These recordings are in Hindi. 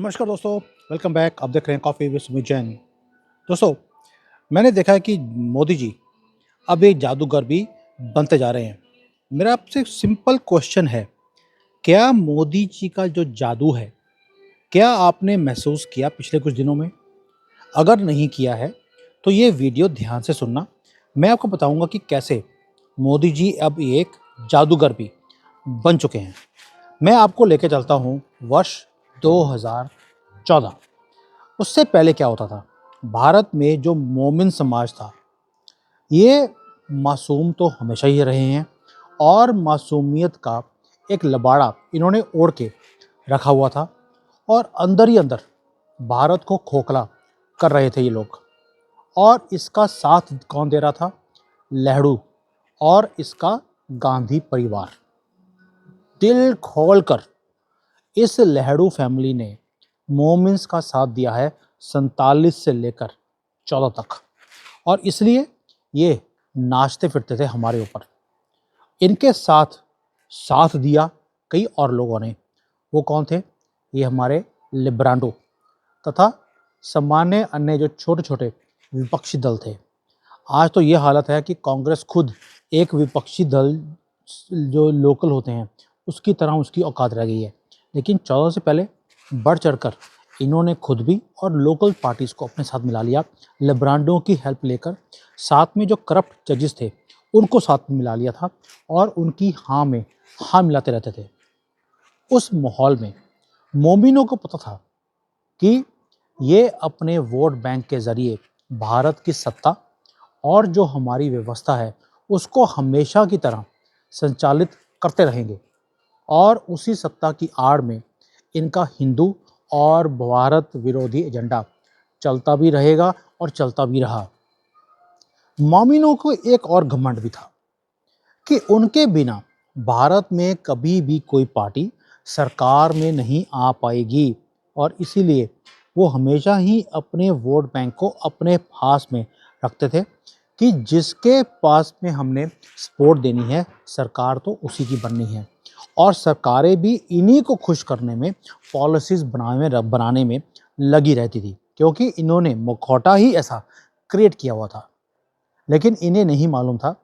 नमस्कार दोस्तों, वेलकम बैक। आप देख रहे हैं कॉफ़ी विद सुमित जैन। दोस्तों, मैंने देखा है कि मोदी जी अब एक जादूगर भी बनते जा रहे हैं। मेरा आपसे सिंपल क्वेश्चन है, क्या मोदी जी का जो जादू है, क्या आपने महसूस किया पिछले कुछ दिनों में? अगर नहीं किया है, तो ये वीडियो ध्यान से सुनना। मैं आपको बताऊंगा कि कैसे मोदी जी अब एक जादूगर भी बन चुके हैं। मैं आपको लेके चलता हूँ वर्ष 2014। उससे पहले क्या होता था? भारत में जो मोमिन समाज था, ये मासूम तो हमेशा ही रहे हैं और मासूमियत का एक लबाड़ा इन्होंने ओढ़ के रखा हुआ था और अंदर ही अंदर भारत को खोखला कर रहे थे ये लोग। और इसका साथ कौन दे रहा था? नेहरू और इसका गांधी परिवार। दिल खोलकर इस नेहरू फैमिली ने मोमिन्स का साथ दिया है 47 से लेकर 14 तक। और इसलिए ये नाचते फिरते थे हमारे ऊपर। इनके साथ साथ दिया कई और लोगों ने। वो कौन थे? ये हमारे लिब्रांडो तथा सामान्य अन्य जो छोटे छोटे विपक्षी दल थे। आज तो ये हालत है कि कांग्रेस खुद एक विपक्षी दल जो लोकल होते हैं उसकी तरह उसकी औकात रह गई है। लेकिन 14 से पहले बढ़ चढ़कर इन्होंने खुद भी और लोकल पार्टीज़ को अपने साथ मिला लिया। लिब्रांडो की हेल्प लेकर साथ में जो करप्ट जजेस थे उनको साथ में मिला लिया था और उनकी हाँ में हाँ मिलाते रहते थे। उस माहौल में मोमिनों को पता था कि ये अपने वोट बैंक के ज़रिए भारत की सत्ता और जो हमारी व्यवस्था है उसको हमेशा की तरह संचालित करते रहेंगे। और उसी सत्ता की आड़ में इनका हिंदू और भारत विरोधी एजेंडा चलता भी रहेगा और चलता भी रहा। मोमिनों को एक और घमंड भी था कि उनके बिना भारत में कभी भी कोई पार्टी सरकार में नहीं आ पाएगी। और इसीलिए वो हमेशा ही अपने वोट बैंक को अपने पास में रखते थे कि जिसके पास में हमने सपोर्ट देनी है सरकार तो उसी की बननी है। और सरकारें भी इन्हीं को खुश करने में, पॉलिसीज़ बनाने में लगी रहती थी, क्योंकि इन्होंने मुखौटा ही ऐसा क्रिएट किया हुआ था। लेकिन इन्हें नहीं मालूम था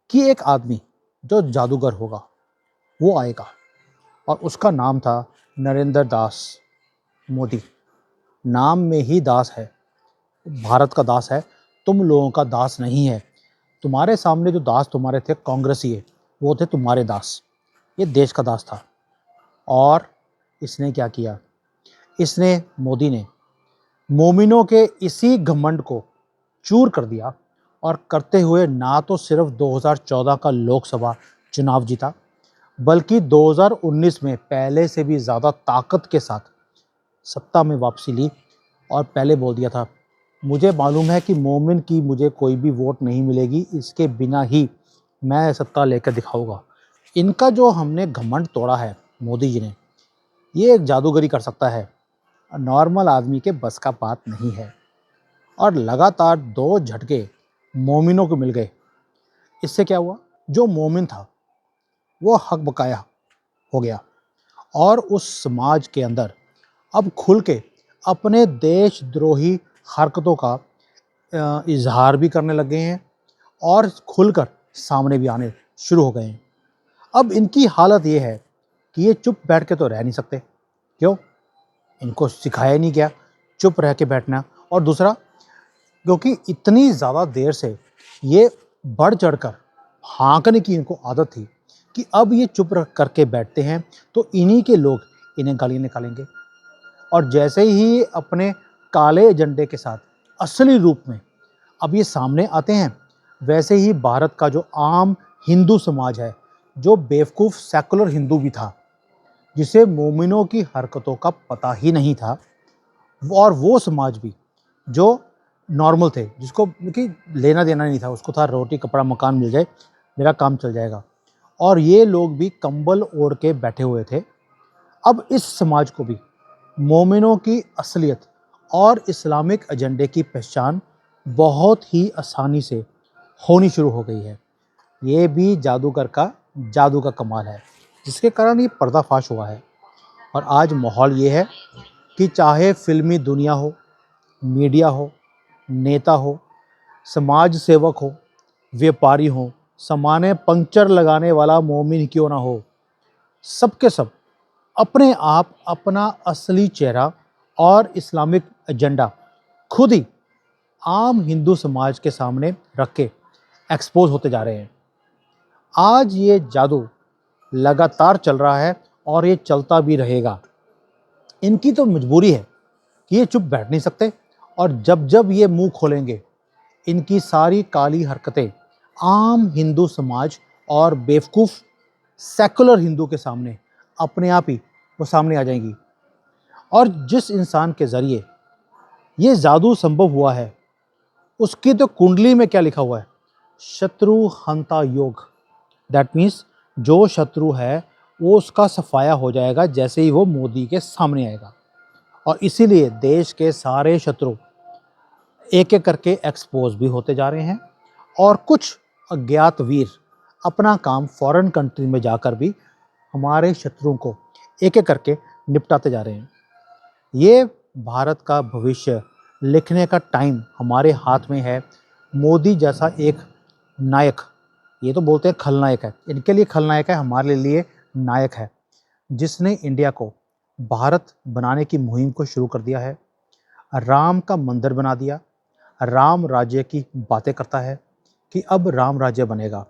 कि एक आदमी जो जादूगर होगा वो आएगा और उसका नाम था नरेंद्र दास मोदी। नाम में ही दास है, भारत का दास है, तुम लोगों का दास नहीं है। तुम्हारे सामने जो दास तुम्हारे थे कांग्रेसी है, वो थे तुम्हारे दास। ये देश का दास था। और इसने क्या किया? इसने, मोदी ने मोमिनों के इसी घमंड को चूर कर दिया और करते हुए ना तो सिर्फ 2014 का लोकसभा चुनाव जीता, बल्कि 2019 में पहले से भी ज़्यादा ताकत के साथ सत्ता में वापसी ली। और पहले बोल दिया था, मुझे मालूम है कि मोमिन की मुझे कोई भी वोट नहीं मिलेगी, इसके बिना ही मैं सत्ता लेकर दिखाऊंगा। इनका जो हमने घमंड तोड़ा है मोदी जी ने, ये एक जादूगरी कर सकता है, नॉर्मल आदमी के बस का बात नहीं है। और लगातार 2 झटके मोमिनों को मिल गए। इससे क्या हुआ? जो मोमिन था वो हक बकाया हो गया और उस समाज के अंदर अब खुल के अपने देशद्रोही हरकतों का इजहार भी करने लगे हैं और खुलकर सामने भी आने शुरू हो गए हैं। अब इनकी हालत ये है कि ये चुप बैठ के तो रह नहीं सकते। क्यों? इनको सिखाया नहीं गया चुप रह के बैठना। और दूसरा, क्योंकि इतनी ज़्यादा देर से ये बढ़ चढ़कर हाँकने की इनको आदत थी कि अब ये चुप रह करके बैठते हैं तो इन्हीं के लोग इन्हें गालियाँ निकालेंगे। और जैसे ही अपने काले एजेंडे के साथ असली रूप में अब ये सामने आते हैं, वैसे ही भारत का जो आम हिंदू समाज है, जो बेवकूफ़ सेकुलर हिंदू भी था, जिसे मोमिनों की हरकतों का पता ही नहीं था, और वो समाज भी जो नॉर्मल थे, जिसको कि लेना देना नहीं था, उसको था रोटी कपड़ा मकान मिल जाए मेरा काम चल जाएगा, और ये लोग भी कंबल ओढ़ के बैठे हुए थे। अब इस समाज को भी मोमिनों की असलियत और इस्लामिक एजेंडे की पहचान बहुत ही आसानी से होनी शुरू हो गई है। ये भी जादूगर का जादू का कमाल है, जिसके कारण ये पर्दाफाश हुआ है। और आज माहौल ये है कि चाहे फिल्मी दुनिया हो, मीडिया हो, नेता हो, समाज सेवक हो, व्यापारी हो, सामान्य पंक्चर लगाने वाला मोमिन क्यों ना हो, सब के सब अपने आप अपना असली चेहरा और इस्लामिक एजेंडा खुद ही आम हिंदू समाज के सामने रख के एक्सपोज होते जा रहे हैं। आज ये जादू लगातार चल रहा है और ये चलता भी रहेगा। इनकी तो मजबूरी है कि ये चुप बैठ नहीं सकते, और जब जब ये मुंह खोलेंगे इनकी सारी काली हरकतें आम हिंदू समाज और बेवकूफ़ सेकुलर हिंदू के सामने अपने आप ही वो सामने आ जाएंगी। और जिस इंसान के ज़रिए ये जादू संभव हुआ है उसकी तो कुंडली में क्या लिखा हुआ है, शत्रु हंता योग। दैट मीन्स जो शत्रु है वो उसका सफाया हो जाएगा जैसे ही वो मोदी के सामने आएगा। और इसीलिए देश के सारे शत्रु एक एक करके एक्सपोज भी होते जा रहे हैं, और कुछ अज्ञात वीर अपना काम फॉरेन कंट्री में जाकर भी हमारे शत्रुओं को एक एक करके निपटाते जा रहे हैं। ये भारत का भविष्य लिखने का टाइम हमारे हाथ में है। मोदी जैसा एक नायक, ये तो बोलते हैं खलनायक है, इनके लिए खलनायक है, हमारे लिए नायक है, जिसने इंडिया को भारत बनाने की मुहिम को शुरू कर दिया है, राम का मंदिर बना दिया, राम राज्य की बातें करता है कि अब राम राज्य बनेगा।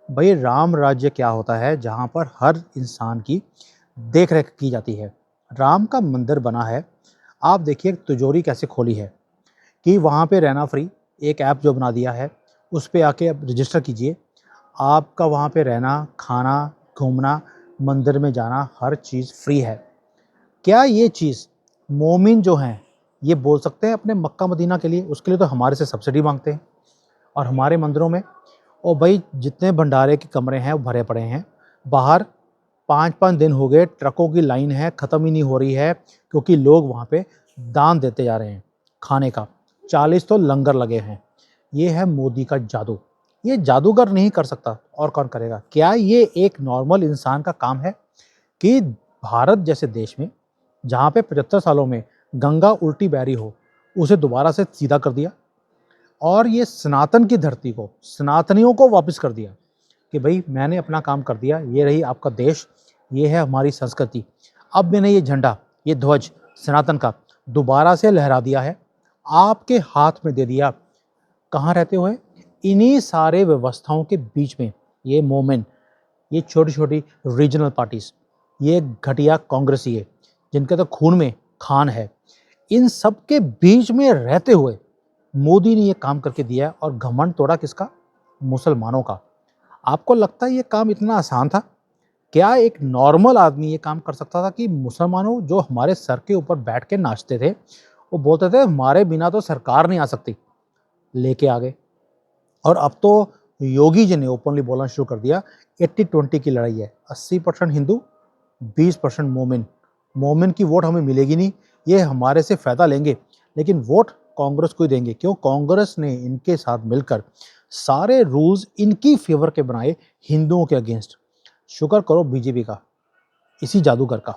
भाई राम राज्य क्या होता है, जहाँ पर हर इंसान की देख रेख की जाती है। राम का मंदिर बना है, आप देखिए तिजोरी कैसे खोली है कि वहाँ पे रहना फ्री, एक ऐप जो बना दिया है उस पे आके आप रजिस्टर कीजिए, आपका वहाँ पे रहना, खाना, घूमना, मंदिर में जाना, हर चीज़ फ्री है। क्या ये चीज़ मोमिन जो हैं ये बोल सकते हैं अपने मक्का मदीना के लिए? उसके लिए तो हमारे से सब्सिडी मांगते हैं। और हमारे मंदिरों में और भाई जितने भंडारे के कमरे हैं वो भरे पड़े हैं, बाहर 5-5 दिन हो गए, ट्रकों की लाइन है, ख़त्म ही नहीं हो रही है, क्योंकि लोग वहाँ पे दान देते जा रहे हैं खाने का। 40 तो लंगर लगे हैं। ये है मोदी का जादू। ये जादूगर नहीं कर सकता, और कौन करेगा? क्या ये एक नॉर्मल इंसान का काम है कि भारत जैसे देश में, जहाँ पे 75 सालों में गंगा उल्टी बह रही हो, उसे दोबारा से सीधा कर दिया, और ये सनातन की धरती को, सनातनियों को वापस कर दिया कि भाई मैंने अपना काम कर दिया, ये रही आपका देश, ये है हमारी संस्कृति। अब मैंने ये झंडा, ये ध्वज सनातन का दोबारा से लहरा दिया है, आपके हाथ में दे दिया। कहाँ रहते हुए? इन्हीं सारे व्यवस्थाओं के बीच में ये मोमेन, ये छोटी छोटी रीजनल पार्टीज, ये घटिया कांग्रेसी है जिनके तो खून में खान है, इन सब के बीच में रहते हुए मोदी ने ये काम करके दिया है। और घमंड तोड़ा किसका? मुसलमानों का। आपको लगता है ये काम इतना आसान था? क्या एक नॉर्मल आदमी ये काम कर सकता था कि मुसलमानों जो हमारे सर के ऊपर बैठ के नाचते थे, वो बोलते थे हमारे बिना तो सरकार नहीं आ सकती, लेके आ गए। और अब तो योगी जी ने ओपनली बोलना शुरू कर दिया, 80-20 की लड़ाई है, 80% हिंदू, 20% मोमिन। मोमिन की वोट हमें मिलेगी नहीं, ये हमारे से फ़ायदा लेंगे, लेकिन वोट कांग्रेस को ही देंगे। क्यों? कांग्रेस ने इनके साथ मिलकर सारे रूल्स इनकी फेवर के बनाए हिंदुओं के अगेंस्ट। शुक्र करो बीजेपी का, इसी जादूगर का,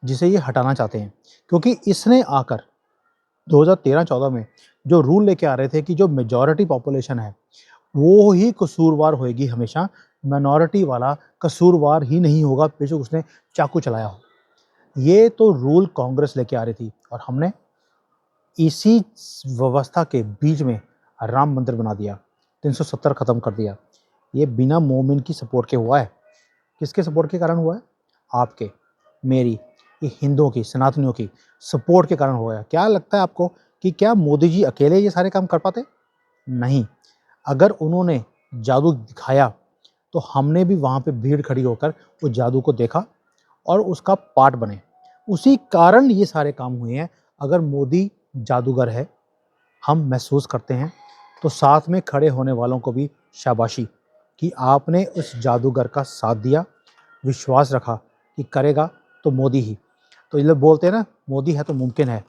जिसे ये हटाना चाहते हैं, क्योंकि इसने आकर 2013-14 में जो रूल लेके आ रहे थे कि जो मेजॉरिटी पॉपुलेशन है वो ही कसूरवार होएगी हमेशा, माइनॉरिटी वाला कसूरवार ही नहीं होगा, बेशक उसने चाकू चलाया हो। ये तो रूल कांग्रेस लेके आ रही थी, और हमने इसी व्यवस्था के बीच में राम मंदिर बना दिया, 370 खत्म कर दिया। ये बिना मोमिन की सपोर्ट के हुआ है। किसके सपोर्ट के कारण हुआ है? आपके, मेरी, ये हिंदुओं की, सनातनियों की सपोर्ट के कारण हुआ है। क्या लगता है आपको कि क्या मोदी जी अकेले ये सारे काम कर पाते? नहीं। अगर उन्होंने जादू दिखाया तो हमने भी वहाँ पे भीड़ खड़ी होकर उस जादू को देखा और उसका पार्ट बने। उसी कारण ये सारे काम हुए हैं। अगर मोदी जादूगर है, हम महसूस करते हैं, तो साथ में खड़े होने वालों को भी शाबाशी कि आपने उस जादूगर का साथ दिया, विश्वास रखा कि करेगा तो मोदी ही। तो ये लोग बोलते हैं ना, मोदी है तो मुमकिन है।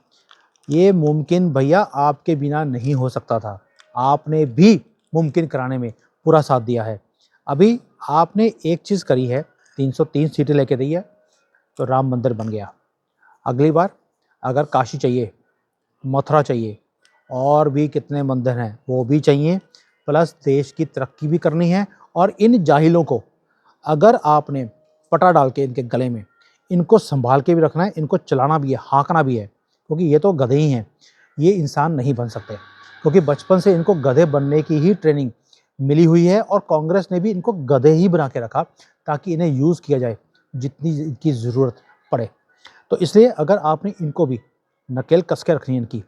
ये मुमकिन भैया आपके बिना नहीं हो सकता था, आपने भी मुमकिन कराने में पूरा साथ दिया है। अभी आपने एक चीज़ करी है, 303 सीटें लेके दी है, तो राम मंदिर बन गया। अगली बार अगर काशी चाहिए, मथुरा चाहिए और भी कितने मंदिर हैं वो भी चाहिए, प्लस देश की तरक्की भी करनी है। और इन जाहिलों को अगर आपने पटा डाल के इनके गले में, इनको संभाल के भी रखना है, इनको चलाना भी है, हाँकना भी है, क्योंकि ये तो गधे ही हैं, ये इंसान नहीं बन सकते, क्योंकि बचपन से इनको गधे बनने की ही ट्रेनिंग मिली हुई है और कांग्रेस ने भी इनको गधे ही बना के रखा ताकि इन्हें यूज़ किया जाए जितनी इनकी ज़रूरत पड़े। तो इसलिए अगर आपने इनको भी नकेल कस के रखनी है इनकी,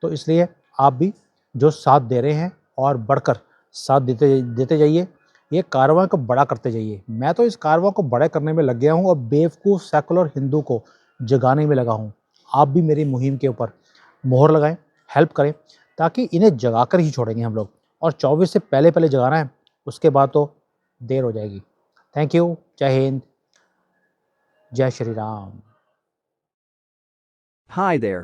तो इसलिए आप भी जो साथ दे रहे हैं और बढ़कर साथ देते देते जाइए, ये कारवां को बड़ा करते जाइए। मैं तो इस कारवां को बड़ा करने में लग गया हूँ और बेवकूफ़ सेकुलर हिंदू को जगाने में लगा हूँ। आप भी मेरी मुहिम के ऊपर मोहर लगाएं, हेल्प करें, ताकि इन्हें जगाकर ही छोड़ेंगे हम लोग। और 24 से पहले-पहले जगाना है, उसके बाद तो देर हो जाएगी। Thank you. जय हिंद, जय Shri Ram. Hi there.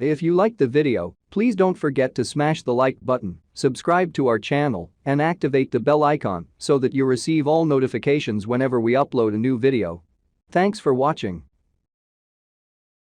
If you liked the video, please don't forget to smash the like button, subscribe to our channel, and activate the bell icon so that you receive all notifications whenever we upload a new video. Thanks for watching.